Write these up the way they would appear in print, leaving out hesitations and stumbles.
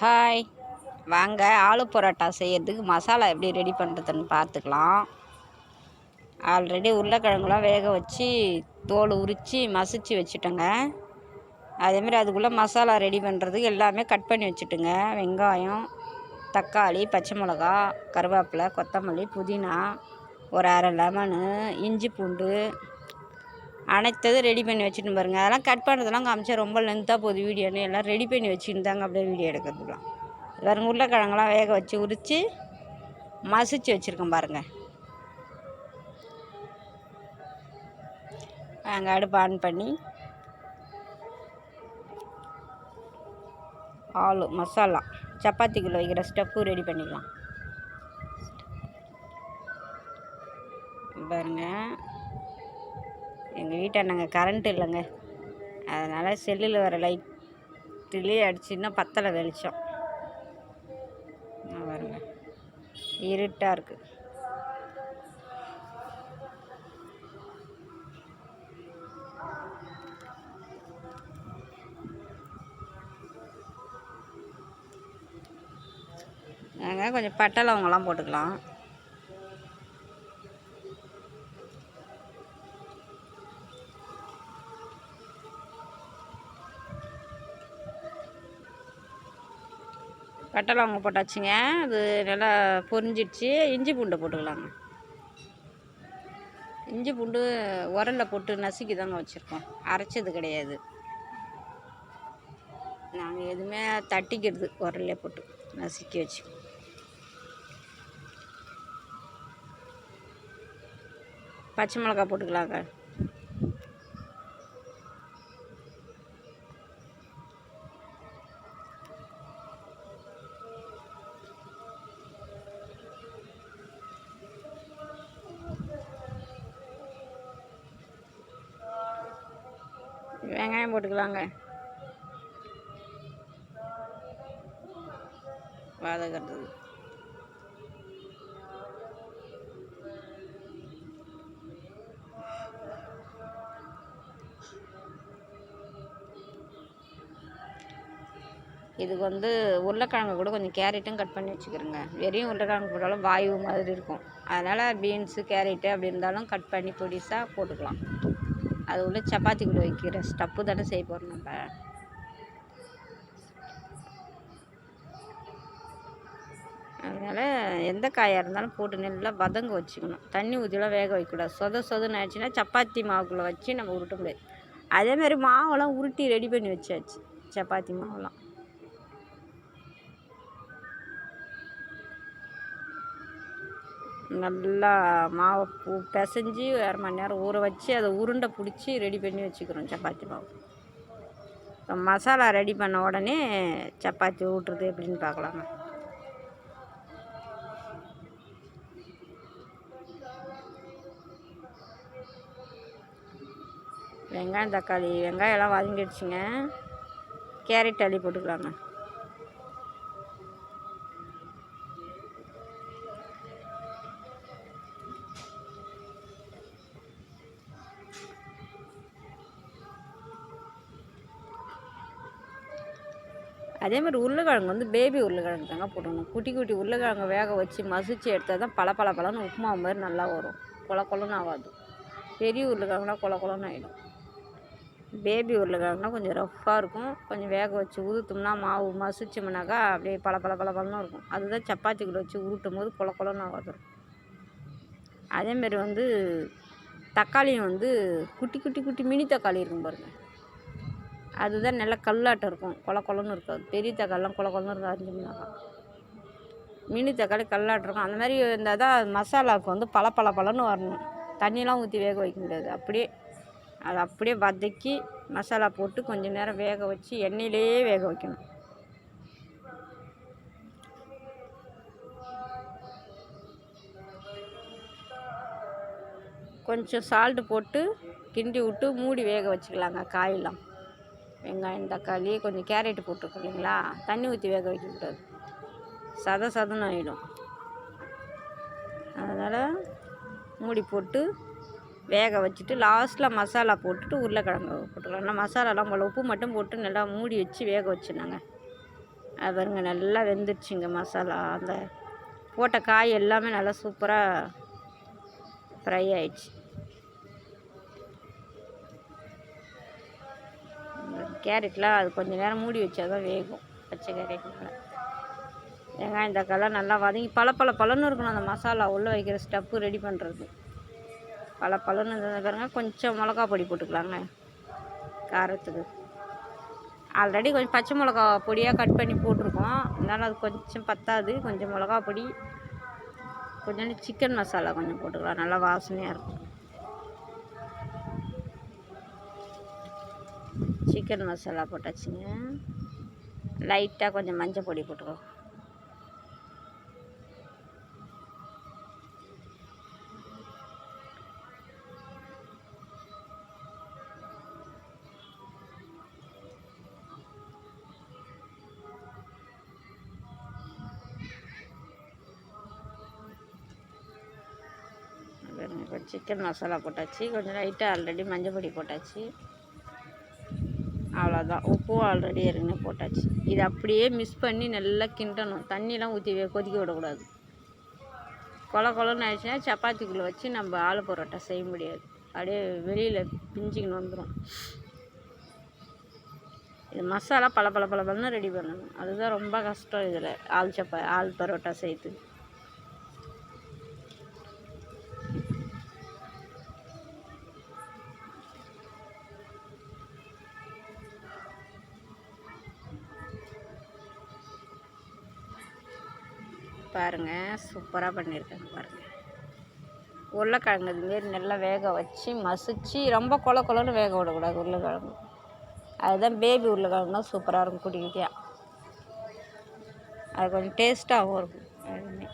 Hi, வாங்க ஆலு பரோட்டா செய்கிறதுக்கு மசாலா எப்படி ரெடி பண்ணுறதுன்னு பார்த்துக்கலாம். ஆல்ரெடி உருளைக்கிழங்குலாம் வேக வச்சு தோல் உரித்து மசிச்சு வச்சுட்டோங்க. அதேமாதிரி அதுக்குள்ளே மசாலா ரெடி பண்ணுறதுக்கு எல்லாமே கட் பண்ணி வச்சுட்டுங்க. வெங்காயம், தக்காளி, பச்சை மிளகா, கருவேப்பிலை, கொத்தமல்லி, புதினா, ஒரு அரை லெமனு, இஞ்சி பூண்டு அனைத்ததும் ரெடி பண்ணி வச்சுட்டு பாருங்க. அதெல்லாம் கட் பண்ணுறதெல்லாம் காமிச்சா ரொம்ப லென்த்தாக போகுது வீடியோன்னு. எல்லாம் ரெடி பண்ணி வச்சுன்னு தாங்க அப்படியே வீடியோ எடுக்கிறதுலாம். வேறு உருளைக்கிழங்கெல்லாம் வேக வச்சு உரித்து மசிச்சு வச்சுருக்கேன் பாருங்கள். அங்கே அடுப்பு ஆன் பண்ணி ஆலு மசாலா சப்பாத்திக்குள்ளே வைக்கிற ஸ்டெப்பு ரெடி பண்ணிக்கலாம் பாருங்க. எங்கள் வீட்டை நாங்கள் கரண்ட் இல்லைங்க, அதனால் செல்லில் வர லைட்டிலே அடிச்சுன்னா பத்தலை வெளிச்சம் பாருங்க, இருட்டாக இருக்குது. நாங்கள் கொஞ்சம் பட்டை லவங்கெல்லாம் போட்டுக்கலாம். பட்டை லவங்கம் போட்டாச்சுங்க. அது நல்லா பொரிஞ்சிடுச்சு. இஞ்சி பூண்டை போட்டுக்கலாங்க. இஞ்சி பூண்டு உரலில் போட்டு நசுக்கி தாங்க வச்சுருக்கோம், அரைச்சது கிடையாது. நாங்கள் எதுவுமே தட்டிக்கிறது, உரல்லே போட்டு நசுக்கி வச்சு. பச்சை மிளகா போட்டுக்கலாங்க. வெங்காயம் போட்டுக்கலாங்க. வதக்கிறது இதுக்கு உருளைக்கிழங்கு கூட கொஞ்சம் கேரட்டும் கட் பண்ணி வச்சுக்கிறேங்க. வெறும் உருளைக்கிழங்கு போட்டாலும் வாயு மாதிரி இருக்கும். அதனால் பீன்ஸு, கேரட்டு அப்படி இருந்தாலும் கட் பண்ணி பொடிசாக போட்டுக்கலாம். அது உள்ள சப்பாத்தி கூட வைக்கிற ஸ்டப்பு தானே செய்ய போகிறோம் நம்ம. அதனால் எந்த காயாக இருந்தாலும் போட்டு நல்லா வதங்க வச்சுக்கணும். தண்ணி ஊற்றிலாம் வேக வைக்கக்கூடாது. சொதன்னு ஆயிடுச்சுன்னா சப்பாத்தி மாவுக்குள்ளே வச்சு நம்ம உருட்ட முடியாது. அதேமாதிரி மாவெல்லாம் உருட்டி ரெடி பண்ணி வச்சாச்சு. சப்பாத்தி மாவெல்லாம் நல்லா மாவை பிசைஞ்சு அரை மணி நேரம் ஊற வச்சு அதை உருண்டை பிடிச்சி ரெடி பண்ணி வச்சுக்கிறோம் சப்பாத்தி மாவு. இப்போ மசாலா ரெடி பண்ண உடனே சப்பாத்தி ஊட்டுறது எப்படின்னு பார்க்கலாங்க. வெங்காயம், தக்காளி, வெங்காயம் எல்லாம் வதங்கிடுச்சுங்க. கேரட் அள்ளி போட்டுக்கலாங்க. அதேமாதிரி உருளைக்கிழங்கு பேபி உருளைக்கிழங்கு தாங்க போடணும். குட்டி குட்டி உருளைக்கிழங்கு வேக வச்சு மசிச்சு எடுத்தால் தான் பளபளன்னு உப்புமா மாதிரி நல்லா வரும். கொலன்னு ஆகாது. பெரிய உருளைக்கிழங்குனா கொலன்னு ஆகிடும். பேபி உருளைக்கிழங்குனா கொஞ்சம் ரஃப்பாக இருக்கும். கொஞ்சம் வேக வச்சு உதுத்தோம்னா மாவு மசிச்சோம்னாக்கா அப்படியே பளபளன்னு இருக்கும். அதுதான் சப்பாத்தி கூட வச்சு உருட்டும் போது கொலன்னு ஆகாது. அதேமாரி தக்காளியும் குட்டி குட்டி மினி தக்காளி இருக்கும் பாருங்கள். அதுதான் நல்லா கல்லாட்டம் இருக்கும், கொலன்னு இருக்காது. பெரிய தக்காளிலாம் கொலன்னு இருக்கும் அரிஞ்சோம்னாக்கா. மினி தக்காளி கல்லாட்டம் இருக்கும். அந்த மாதிரி இருந்தால் தான் மசாலாவுக்கு பளபளன்னு வரணும். தண்ணியெலாம் ஊற்றி வேக வைக்க முடியாது. அதை அப்படியே வதக்கி மசாலா போட்டு கொஞ்சம் நேரம் வேக வச்சு எண்ணெயிலேயே வேக வைக்கணும். கொஞ்சம் சால்ட்டு போட்டு கிண்டி விட்டு மூடி வேக வச்சுக்கலாங்க. காயெல்லாம் வெங்காயம், தக்காளி, கொஞ்சம் கேரட்டு போட்டுருக்கோம் இல்லைங்களா. தண்ணி ஊற்றி வேக வைக்கக்கூடாது, சதன்னு ஆகிடும். அதனால் மூடி போட்டு வேக வச்சுட்டு லாஸ்ட்டில் மசாலா போட்டுட்டு உருளைக்கிழங்கு போட்டுக்கலாம். ஆனால் மசாலாலாம் போல் உப்பு மட்டும் போட்டு நல்லா மூடி வச்சு வேக வச்சுனாங்க. அது பாருங்க நல்லா வெந்துடுச்சுங்க மசாலா. அந்த போட்ட காய் எல்லாமே நல்லா சூப்பராக ஃப்ரை ஆயிடுச்சு. கேரட்லாம் அது கொஞ்சம் நேரம் மூடி வச்சா தான் வேகும். பச்சை கேரட்னால வெங்காயம் தக்காளிலாம் நல்லா வதங்கி பழன்னு இருக்கணும். அந்த மசாலா உள்ளே வைக்கிற ஸ்டப்பு ரெடி பண்ணுறது பழன்னு இருந்தது பாருங்க. கொஞ்சம் மிளகா பொடி போட்டுக்கலாங்க காரத்துக்கு. ஆல்ரெடி கொஞ்சம் பச்சை மிளகா பொடியாக கட் பண்ணி போட்டிருக்கோம். இருந்தாலும் அது கொஞ்சம் பத்தாது. கொஞ்சம் மிளகா பொடி, கொஞ்சம் சிக்கன் மசாலா கொஞ்சம் போட்டுக்கலாம். நல்லா வாசனையாக இருக்கும். சிக்கன் மசாலா போட்டாச்சுங்க. லைட்டாக கொஞ்சம் மஞ்சள் பொடி போட்டுக்கலாம். கொஞ்சம் சிக்கன் மசாலா போட்டாச்சு. கொஞ்சம் லைட்டாக ஆல்ரெடி மஞ்சள் பொடி போட்டாச்சு. அவ்வளோதான். உப்பும் ஆல்ரெடி ஏற்கனவே போட்டாச்சு. இது அப்படியே மிக்ஸ் பண்ணி நல்லா கிண்டணும். தண்ணியெலாம் ஊற்றி கொதிக்க விடக்கூடாது. கொலன்னு ஆயிடுச்சுன்னா சப்பாத்திக்குள்ளே வச்சு நம்ம ஆலு பரோட்டா செய்ய முடியாது. அப்படியே வெளியில் பிஞ்சிக்கின்னு வந்துடும். இது மசாலா பழன்னு ரெடி பண்ணணும். அதுதான் ரொம்ப கஷ்டம் இதில் ஆல் பரோட்டா செய்யுது. பாருங்கள் சூப்பராக பண்ணியிருக்காங்க பாருங்கள். உருளைக்கிழங்கு இதுமாரி நல்லா வேக வச்சு மசிச்சு ரொம்ப கொலன்னு வேக விடக்கூடாது. உருளைக்கிழங்கு அதுதான் பேபி உருளைக்கிழங்குனா சூப்பராக இருக்கும். குட்டி குட்டியாக அது கொஞ்சம் டேஸ்ட்டாகவும் இருக்கும். அதுவுமே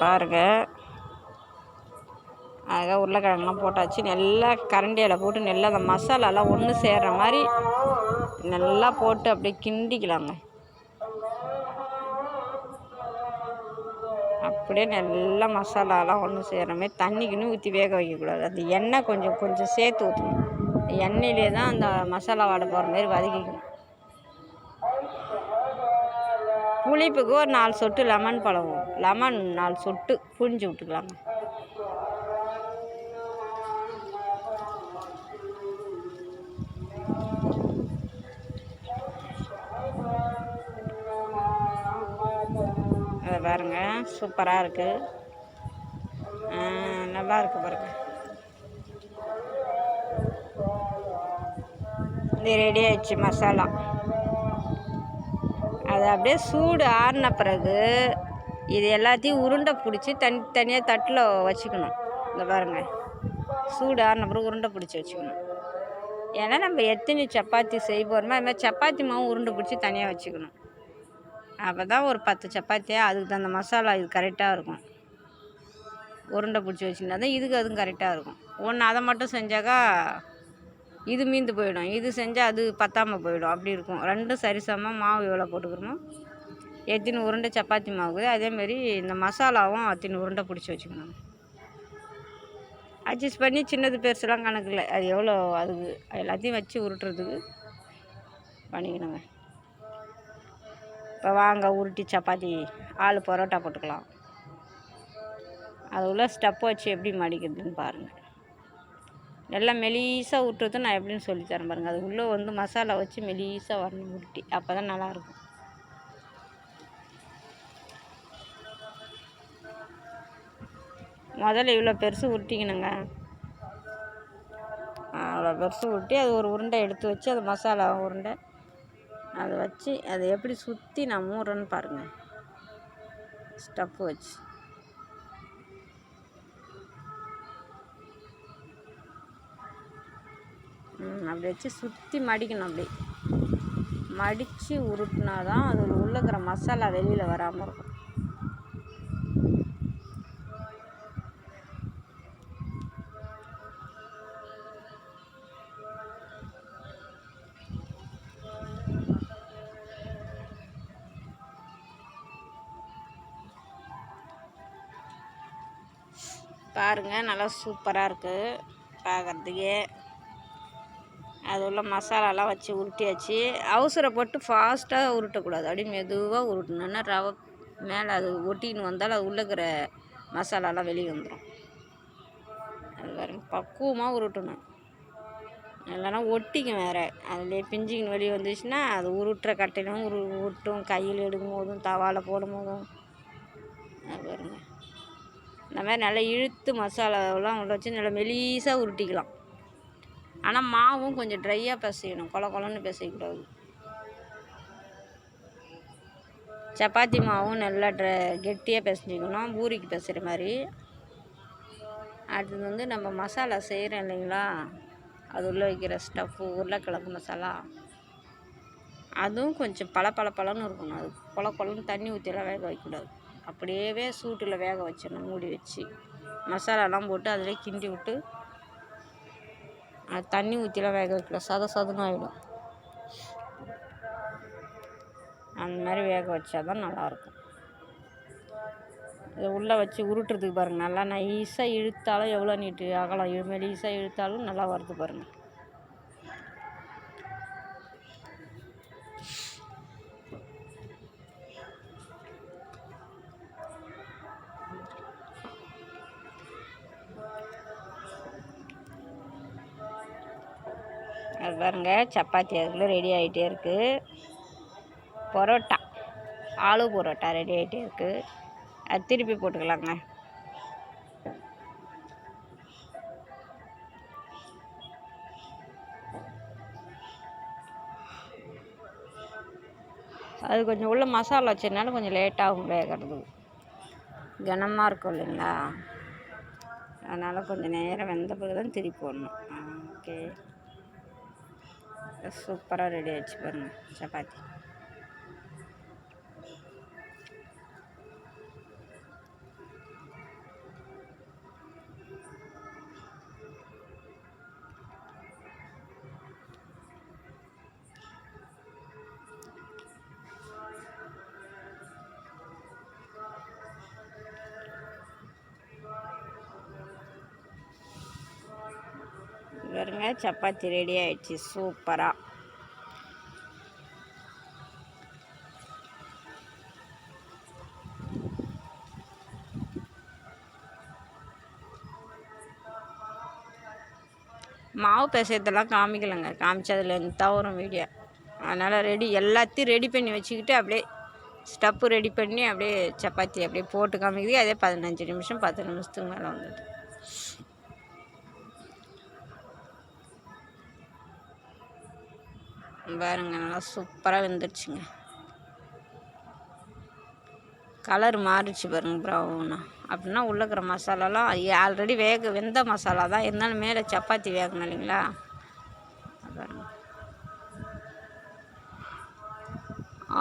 பாருங்கள். அதுக்காக உருளைக்கிழங்குலாம் போட்டாச்சு. நல்லா கரண்டியில் போட்டு நல்லா அந்த மசாலாலாம் ஒன்று சேர்கிற மாதிரி நல்லா போட்டு அப்படியே கிண்டிக்கலாங்க. அப்படியே நல்லா மசாலாலாம் ஒன்று சேர்கிற மாதிரி தண்ணிக்குன்னு ஊற்றி வேக வைக்கக்கூடாது. அந்த எண்ணெய் கொஞ்சம் சேர்த்து ஊற்றணும். எண்ணெயிலே தான் அந்த மசாலா வாடை போகிற மாதிரி வதக்கிக்கணும். புளிப்புக்கு ஒரு 4 சொட்டு லெமன் 4 சொட்டு புழிஞ்சு விட்டுக்கலாங்க. அதை பாருங்க சூப்பராக இருக்குது. நல்லா இருக்குது பாருங்க. இது ரெடி ஆயிடுச்சு மசாலா. அது அப்படியே சூடு ஆறின பிறகு இது எல்லாத்தையும் உருண்டை பிடிச்சி தனியாக தட்டில் வச்சுக்கணும். இந்த பாருங்கள் சூடு ஆறின பிறகு உருண்டை பிடிச்சி வச்சுக்கணும். ஏன்னா நம்ம எத்தனை சப்பாத்தி செய்ய போகிறோமோ அது மாதிரி சப்பாத்தி மாவு உருண்டை பிடிச்சி தனியாக வச்சுக்கணும். அப்போ தான் ஒரு 10 சப்பாத்தியாக அதுக்கு தகுந்த மசாலா இது கரெக்டாக இருக்கும். உருண்டை பிடிச்சி வச்சுக்கினா தான் இதுக்கு அதுவும் கரெக்டாக இருக்கும். ஒன்று அதை மட்டும் செஞ்சாக்கா இது மீந்து போயிடும். இது செஞ்சால் அது பத்தாமல் போயிடும். அப்படி இருக்கும். ரெண்டும் சரிசமமாக மாவு எவ்வளோ போட்டுக்கிறோமோ எத்தனை உருண்டை சப்பாத்தி மாவு அதேமாரி இந்த மசாலாவும் அத்தனை உருண்டை பிடிச்சி வச்சுக்கணும். அட்ஜஸ்ட் பண்ணி சின்னது பெருசுலாம் கணக்கு இல்லை. அது எவ்வளோ அதுக்கு எல்லாத்தையும் வச்சு உருட்டுறதுக்கு பண்ணிக்கணுங்க. இப்போ வாங்க உருட்டி சப்பாத்தி ஆலு பரோட்டா போட்டுக்கலாம். அது உள்ள ஸ்டப் வச்சு எப்படி மடிக்கிறதுன்னு பாருங்கள். நல்லா மெலிசாக விட்டுறது நான் எப்படின்னு சொல்லித்தரேன் பாருங்கள். அது உள்ளே வந்து மசாலா வச்சு மெலிசாக வரணும் உருட்டி. அப்போ தான் நல்லாயிருக்கும். முதல்ல இவ்வளோ பெருசு உருட்டிக்கணுங்க. அவ்வளோ பெருசு உருட்டி அது ஒரு உருண்டை எடுத்து வச்சு அது மசாலா உருண்டை அதை வச்சு அதை எப்படி சுற்றி நான் மூடுறேன்னு பாருங்கள். ஸ்டப்பு வச்சு அப்படி வச்சு சுற்றி மடிக்கணும். அப்படி மடித்து உருட்டினா தான் அதில் உள்ளக்கிற மசாலா வெளியில் வராமல் இருக்கும். பாருங்கள், நல்லா சூப்பராக இருக்குது பார்க்குறதுக்கே. அது உள்ள மசாலாலாம் வச்சு உருட்டியாச்சு. அவசரப்பட்டு ஃபாஸ்ட்டாக உருட்டக்கூடாது, அப்படியே மெதுவாக உருட்டணுன்னா ரவை மேலே அது ஒட்டின்னு வந்தால் அது உள்ளே இருக்கிற மசாலாலாம் வெளியே வந்துடும். அது பாருங்க, பக்குவமாக உருட்டணும், இல்லைன்னா ஒட்டிக்கும் வேறு. அதுலேயே பிஞ்சிக்கின்னு வெளியே வந்துச்சுன்னா அது உருட்டுற கட்டையிலும் உருட்டும், கையில் எடுக்கும் போதும் தவாவில் போடும் போதும். அது பாருங்க, இந்த மாதிரி நல்லா இழுத்து மசாலாவெல்லாம் உள்ள வச்சு நல்லா மெலீஸாக உருட்டிக்கலாம். ஆனால் மாவும் கொஞ்சம் ட்ரையாக பிசையணும், கொல கொலன்னு பிசையக்கூடாது. சப்பாத்தி மாவும் நல்லா கெட்டியாக பிசைஞ்சிக்கணும், பூரிக்கு பிசைகிற மாதிரி. அடுத்தது வந்து நம்ம மசாலா செய்கிறோம் இல்லைங்களா, அது உள்ளே வைக்கிற ஸ்டஃப்பு, உருளைக்கிழங்கு மசாலா, அதுவும் கொஞ்சம் பளபளன்னு இருக்கணும். அது கொல கொலன்னு தண்ணி ஊற்றிலாம் வேக வைக்கக்கூடாது, அப்படியே சூட்டில் வேக வச்சிடணும். மூடி வச்சு மசாலாலாம் போட்டு அதிலே கிண்டி விட்டு, அது தண்ணி ஊற்றிலாம் வேக வைக்கல, சதன்னு ஆகிடும். அந்த மாதிரி வேக வச்சா தான் நல்லாயிருக்கும். இதை உள்ளே வச்சு உருட்டுறதுக்கு பாருங்கள், நல்லா நைஸாக இழுத்தாலும் எவ்வளோ நீட்டு அகலம், மெலீஸாக இழுத்தாலும் நல்லா வருது பாருங்கள். அது பாருங்க, சப்பாத்தி அதுக்குள்ளே ரெடி ஆகிட்டே இருக்குது. பரோட்டா, ஆலு பரோட்டா ரெடி ஆகிட்டே இருக்குது. அது திருப்பி போட்டுக்கலாங்க. அது கொஞ்சம் உள்ள மசாலா வச்சதுனால கொஞ்சம் லேட்டாகும் வேகிறது, கனமாக இருக்கும் இல்லைங்களா, அதனால் கொஞ்சம் நேரம் வெந்த பிறகு தான் திருப்பி போடணும். ஓகே, சூப்பராக ரெடி ஆகிடுச்சு பாருங்கள் சப்பாத்தி. பாருங்க, சப்பாத்தி ரெடி ஆகிடுச்சு சூப்பராக. மாவு பிசையத்தெல்லாம் காமிக்கலைங்க, காமிச்சதில் தவறும் வீடியோ. அதனால் எல்லாத்தையும் ரெடி பண்ணி வச்சுக்கிட்டு அப்படியே ஸ்டப்பு ரெடி பண்ணி அப்படியே சப்பாத்தி அப்படியே போட்டு காமிக்குது. அதே 15 நிமிஷம் 10 நிமிஷத்துக்கு மேலே வந்துட்டு பாருங்க, நல்லா சூப்பராக வெந்துடுச்சுங்க. கலர் மாறிச்சு பாருங்க, ப்ரௌனா. அப்படின்னா உள்ளக்கிற மசாலாலாம் ஆல்ரெடி வெந்த மசாலா தான் இருந்தாலும் மேலே சப்பாத்தி வேகணும் இல்லைங்களா. பாருங்க,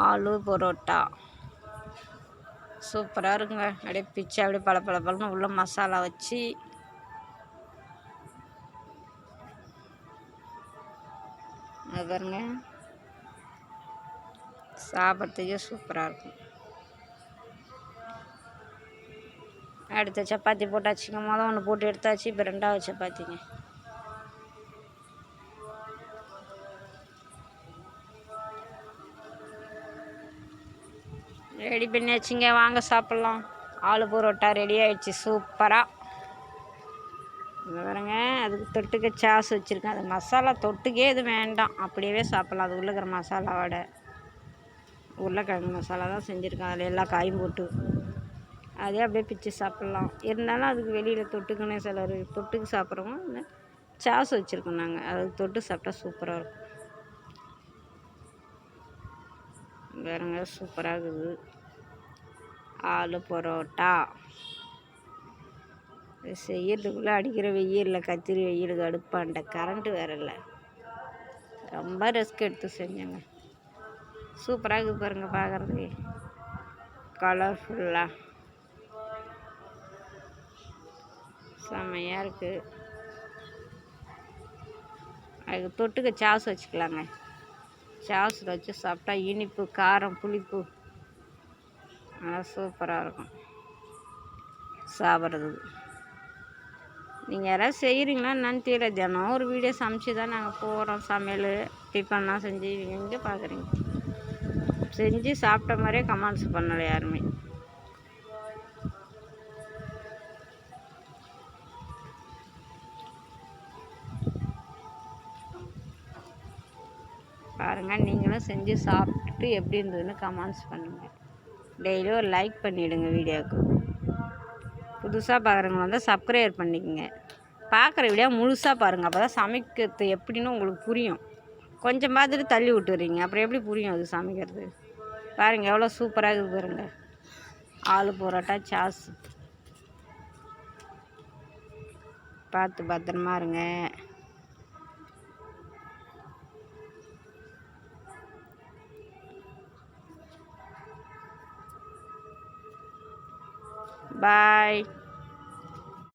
ஆலு பரோட்டா சூப்பராக இருக்குங்க. அப்படியே பிச்சு அப்படியே பளபளன்னு உள்ள மசாலா வச்சு அது பாருங்க, சாப்பிட்றதுக்கே சூப்பராக இருக்கும். அடுத்த சப்பாத்தி போட்டாச்சுங்க. மொதல் ஒன்று போட்டு எடுத்தாச்சு, இப்போ ரெண்டாவது சப்பாத்திங்க. ரெடி பண்ணி வச்சுங்க, வாங்க சாப்பிட்லாம். ஆலு பரோட்டா ரெடி ஆகிடுச்சு சூப்பராக. பாருங்க, அதுக்கு தொட்டுக்க சாஸ் வச்சுருக்கேன். அது மசாலா தொட்டுக்கே இது வேண்டாம், அப்படியே சாப்பிட்லாம். அது உள்ளக்கிற மசாலாவோட உருளைக்கிழங்கு மசாலா தான் செஞ்சுருக்கேன், அதில் எல்லா காயும் போட்டு அதே அப்படியே பிச்சு சாப்பிட்லாம். இருந்தாலும் அதுக்கு வெளியில் தொட்டுக்குன்னு சிலர் தொட்டுக்கு சாப்பிட்றவங்க சாஸ் வச்சுருக்கோம் நாங்கள், அதுக்கு தொட்டு சாப்பிட்டா சூப்பராக இருக்கும். வேறுங்க, சூப்பராக இருக்குது ஆலு பரோட்டா. செய்யறதுக்குள்ளே அடிக்கிற வெயிலில், கத்திரி வெயிலுக்கு அடுப்பாண்ட கரண்ட்டு வேறு இல்லை, ரொம்ப ரிஸ்க் எடுத்து செஞ்சேங்க. சூப்பராக இருக்குது பாருங்கள், பார்க்குறதுக்கு கலர்ஃபுல்லாக செம்மையாக இருக்குது. அதுக்கு தொட்டுக்க சாஸ் வச்சுக்கலாங்க. சாஸில் வச்சு சாப்பிட்டா இனிப்பு, காரம், புளிப்பு நல்லா சூப்பராக இருக்கும் சாப்பிட்றதுக்கு. நீங்கள் யாராவது செய்கிறீங்களா என்னன்னு தெரியல. தினம் ஒரு வீடியோ சமைச்சு தான் நாங்கள் போகிறோம். சமையல் டிஃபன்லாம் செஞ்சு எங்கே பார்க்குறீங்க? செஞ்சு சாப்பிட்ட மாதிரியே கமெண்ட்ஸ் பண்ணலை யாருமே. பாருங்கள், நீங்களும் செஞ்சு சாப்பிட்டுட்டு எப்படி இருந்ததுன்னு கமெண்ட்ஸ் பண்ணுங்கள். டெய்லியும் ஒரு லைக் பண்ணிவிடுங்க வீடியோவுக்கு. புதுசாக பார்க்குறவங்க வந்து சப்ஸ்கிரைப் பண்ணிக்கோங்க. பார்க்குற வீடியோ முழுசாக பாருங்கள். அப்போ தான் சமைக்கிறது எப்படின்னு உங்களுக்கு புரியும். கொஞ்சம் பார்த்துட்டு தள்ளி விட்டுறீங்க, அப்புறம் எப்படி புரியும் அது சமைக்கிறது? பாருங்கள் எவ்வளோ சூப்பராக இருக்குது பாருங்கள். ஆலு பரோட்டா சாஸ். பார்த்து பத்திரமா இருங்க.